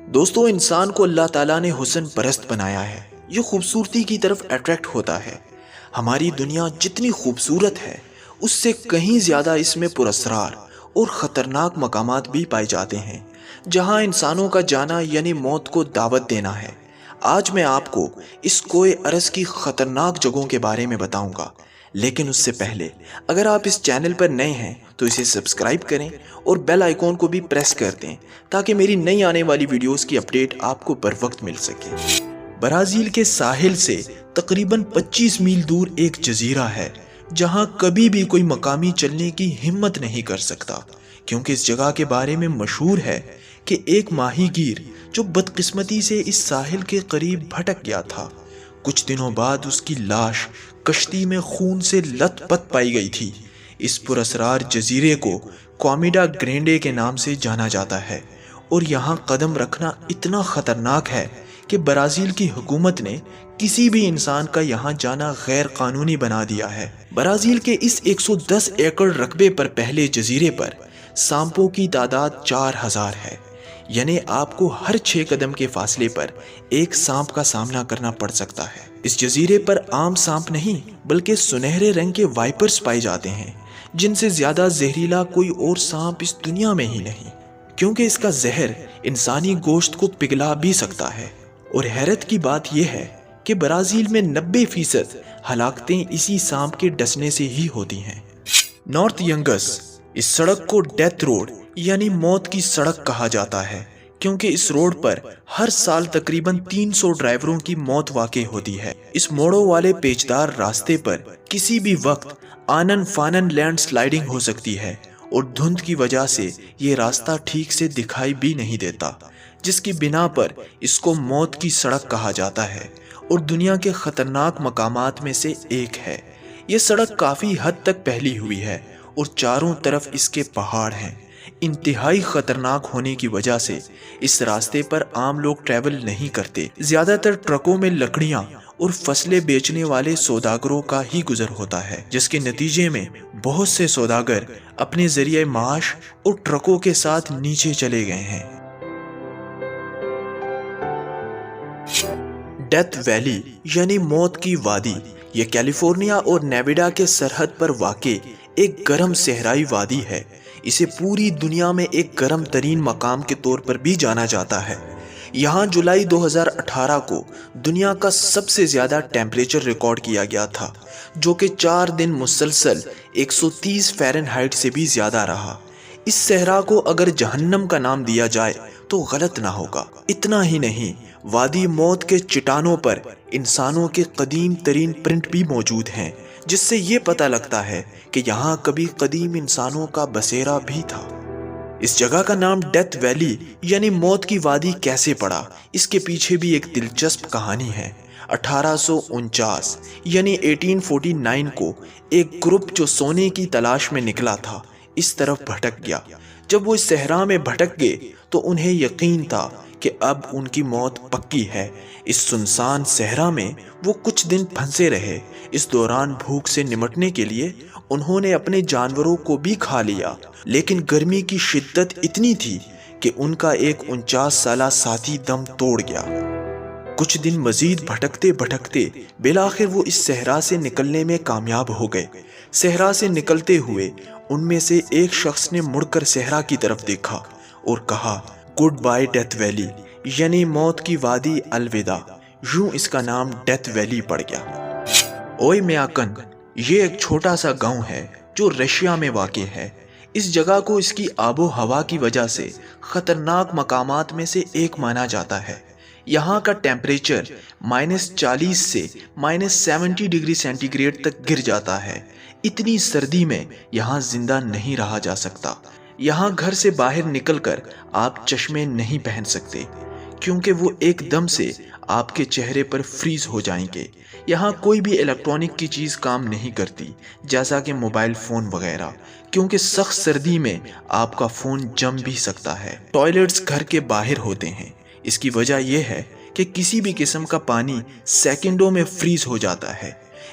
دوستو، انسان کو اللہ تعالیٰ نے حسن پرست بنایا ہے۔ یہ خوبصورتی کی طرف اٹریکٹ ہوتا ہے۔ ہماری دنیا جتنی خوبصورت ہے اس سے کہیں زیادہ اس میں پراسرار اور خطرناک مقامات بھی پائے جاتے ہیں جہاں انسانوں کا جانا یعنی موت کو دعوت دینا ہے۔ آج میں آپ کو اس کوہ ارض کی خطرناک جگہوں کے بارے میں بتاؤں گا، لیکن اس سے پہلے اگر آپ اس چینل پر نئے ہیں تو اسے سبسکرائب کریں اور بیل آئیکن کو بھی پریس کر دیں تاکہ میری نئی آنے والی ویڈیوز کی اپڈیٹ آپ کو بر وقت مل سکے۔ برازیل کے ساحل سے تقریباً 25 میل دور ایک جزیرہ ہے جہاں کبھی بھی کوئی مقامی چلنے کی ہمت نہیں کر سکتا، کیونکہ اس جگہ کے بارے میں مشہور ہے کہ ایک ماہی گیر جو بدقسمتی سے اس ساحل کے قریب بھٹک گیا تھا، کچھ دنوں بعد اس کی لاش کشتی میں خون سے لت پت پائی گئی تھی۔ اس پراسرار جزیرے کو کومیڈا گرینڈے کے نام سے جانا جاتا ہے اور یہاں قدم رکھنا اتنا خطرناک ہے کہ برازیل کی حکومت نے کسی بھی انسان کا یہاں جانا غیر قانونی بنا دیا ہے۔ برازیل کے اس 110 ایکڑ رقبے پر پہلے جزیرے پر سانپوں کی تعداد 4000 ہے، یعنی آپ کو ہر 6 قدم کے فاصلے پر ایک سانپ کا سامنا کرنا پڑ سکتا ہے۔ اس جزیرے پر عام سانپ نہیں بلکہ سنہرے رنگ کے وائپرز پائے جاتے ہیں، جن سے زیادہ زہریلا کوئی اور سانپ اس دنیا میں ہی نہیں، کیونکہ اس کا زہر انسانی گوشت کو پگھلا بھی سکتا ہے۔ اور حیرت کی بات یہ ہے کہ برازیل میں 90% ہلاکتیں اسی سانپ کے ڈسنے سے ہی ہوتی ہیں۔ نارتھ ینگس، اس سڑک کو ڈیتھ روڈ یعنی موت کی سڑک کہا جاتا ہے، کیونکہ اس روڈ پر ہر سال تقریباً 300 ڈرائیوروں کی موت واقع ہوتی ہے۔ اس موڑوں والے پیچدار راستے پر کسی بھی وقت آنن فانن لینڈ سلائیڈنگ ہو سکتی ہے اور دھند کی وجہ سے یہ راستہ ٹھیک سے دکھائی بھی نہیں دیتا، جس کی بنا پر اس کو موت کی سڑک کہا جاتا ہے اور دنیا کے خطرناک مقامات میں سے ایک ہے۔ یہ سڑک کافی حد تک پھیلی ہوئی ہے اور چاروں طرف اس کے پہاڑ ہیں۔ انتہائی خطرناک ہونے کی وجہ سے اس راستے پر عام لوگ ٹریول نہیں کرتے۔ زیادہ تر ٹرکوں میں لکڑیاں اور فصلیں بیچنے والے سوداگروں کا ہی گزر ہوتا ہے، جس کے نتیجے میں بہت سے سوداگر اپنے ذریعہ معاش اور ٹرکوں کے ساتھ نیچے چلے گئے ہیں۔ ڈیتھ ویلی یعنی موت کی وادی، یہ کیلیفورنیا اور نیواڈا کے سرحد پر واقع ایک گرم صحرائی وادی ہے۔ اسے پوری دنیا میں ایک گرم ترین مقام کے طور پر بھی جانا جاتا ہے۔ یہاں جولائی 2018 کو دنیا کا سب سے زیادہ ٹیمپریچر ریکارڈ کیا گیا تھا، جو کہ 4 دن مسلسل 130 فahrenheit سے بھی زیادہ رہا۔ اس صحرا کو اگر جہنم کا نام دیا جائے تو غلط نہ ہوگا۔ اتنا ہی نہیں، وادی موت کے چٹانوں پر انسانوں کے قدیم ترین پرنٹ بھی موجود ہیں، جس سے یہ پتہ لگتا ہے کہ یہاں کبھی قدیم انسانوں کا بسیرا بھی تھا۔ اس جگہ کا نام ڈیتھ ویلی یعنی موت کی وادی کیسے پڑا، اس کے پیچھے بھی ایک دلچسپ کہانی ہے۔ 1849 یعنی 1849 کو ایک گروپ جو سونے کی تلاش میں نکلا تھا اس طرف بھٹک گیا۔ جب وہ اس صحرا میں بھٹک گئے تو انہیں یقین تھا کہ اب ان کی موت پکی ہے۔ اس سنسان صحرا میں وہ کچھ دن پھنسے رہے۔ اس دوران بھوک سے نمٹنے کے لیے انہوں نے اپنے جانوروں کو بھی کھا لیا، لیکن گرمی کی شدت اتنی تھی کہ ان کا ایک 49 سالہ ساتھی دم توڑ گیا۔ کچھ دن مزید بھٹکتے بھٹکتے بالآخر وہ اس صحرا سے نکلنے میں کامیاب ہو گئے۔ صحرا سے نکلتے ہوئے ان میں سے ایک شخص نے مڑ کر صحرا کی طرف دیکھا اور کہا، گڈ بائی ڈیتھ ویلی یعنی موت کی وادی، الوداع۔ یوں اس کا نام ڈیتھ ویلی پڑ گیا۔ اوئے میاکن، یہ ایک چھوٹا سا گاؤں ہے جو رشیا میں واقع ہے۔ اس جگہ کو اس کی آب و ہوا کی وجہ سے خطرناک مقامات میں سے ایک مانا جاتا ہے۔ یہاں کا ٹیمپریچر -40 سے -70 ڈگری سینٹی گریڈ تک گر جاتا ہے۔ اتنی سردی میں یہاں زندہ نہیں رہا جا سکتا۔ یہاں گھر سے باہر نکل کر آپ چشمے نہیں پہن سکتے، کیونکہ وہ ایک دم سے آپ کے چہرے پر فریز ہو جائیں گے۔ یہاں کوئی بھی الیکٹرانک کی چیز کام نہیں کرتی، جیسا کہ موبائل فون وغیرہ، کیونکہ سخت سردی میں آپ کا فون جم بھی سکتا ہے۔ ٹوائلٹس گھر کے باہر ہوتے ہیں۔ اس کی وجہ یہ ہے کہ کسی بھی قسم کا پانی سیکنڈوں میں فریز ہو جاتا ہے۔